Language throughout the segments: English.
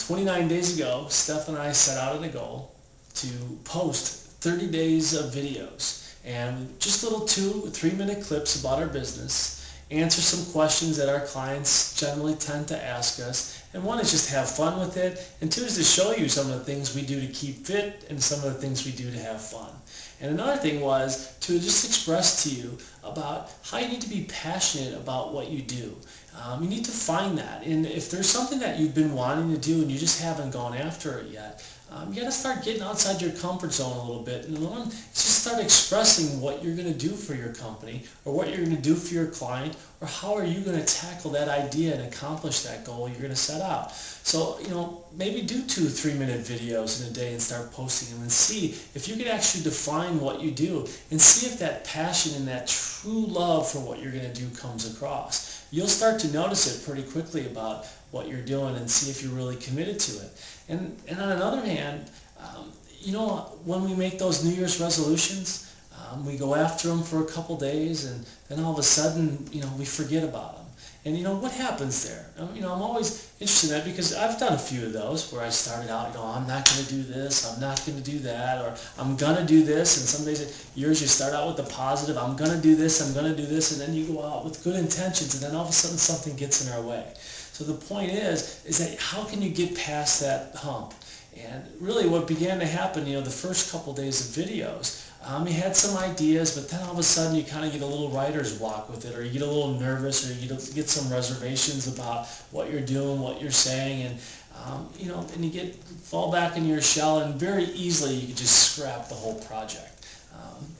29 days ago, Steph and I set out on a goal to post 30 days of videos and just little 2 or 3 minute clips about our business, answer some questions that our clients generally tend to ask us, and one is just have fun with it, and two is to show you some of the things we do to keep fit and some of the things we do to have fun. And another thing was to just express to you about how you need to be passionate about what you do. You need to find that, and if there's something that you've been wanting to do and you just haven't gone after it yet, you got to start getting outside your comfort zone a little bit, and just start expressing what you're going to do for your company, or what you're going to do for your client, or how are you going to tackle that idea and accomplish that goal you're going to set out. So, maybe do 2 3-minute videos in a day and start posting them, and see if you can actually define what you do, and see if that passion and that true love for what you're going to do comes across. You'll start to notice it pretty quickly about what you're doing, and see if you're really committed to it. And on another hand, when we make those New Year's resolutions, we go after them for a couple days, and then all of a sudden, we forget about them. And what happens there? I'm always interested in that, because I've done a few of those where I started out, I'm not going to do this, I'm not going to do that, or I'm going to do this. And some days, years, you start out with the positive, I'm going to do this, I'm going to do this, and then you go out with good intentions, and then all of a sudden something gets in our way. So the point is that how can you get past that hump? And really what began to happen, the first couple days of videos, you had some ideas, but then all of a sudden you kind of get a little writer's block with it, or you get a little nervous, or you get some reservations about what you're doing, what you're saying, and and you fall back in your shell, and very easily you can just scrap the whole project.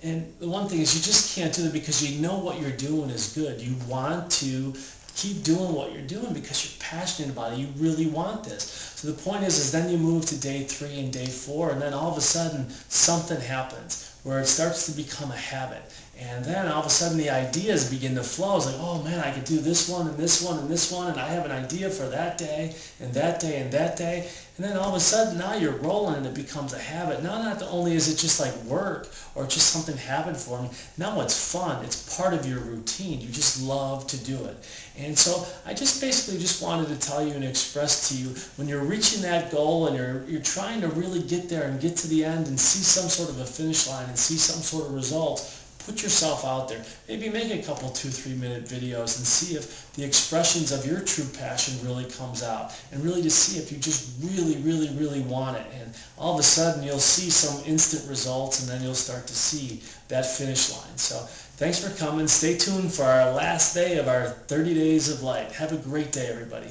And the one thing is, you just can't do it, because you know what you're doing is good. You want to keep doing what you're doing because you're passionate about it. You really want this. So the point is then you move to day 3 and day 4, and then all of a sudden something happens where it starts to become a habit. And then all of a sudden the ideas begin to flow. It's like, oh man, I could do this one and this one and this one, and I have an idea for that day and that day and that day. And then all of a sudden now you're rolling, and it becomes a habit. Now not only is it just like work or just something habit forming, now it's fun. It's part of your routine. You just love to do it. And so I basically wanted to tell you and express to you, when you're reaching that goal and you're trying to really get there and get to the end and see some sort of a finish line and see some sort of results, put yourself out there. Maybe make a couple 2 3-minute videos and see if the expressions of your true passion really comes out, and really to see if you just really, really, really want it. And all of a sudden you'll see some instant results, and then you'll start to see that finish line. So thanks for coming. Stay tuned for our last day of our 30 Days of Light. Have a great day, everybody.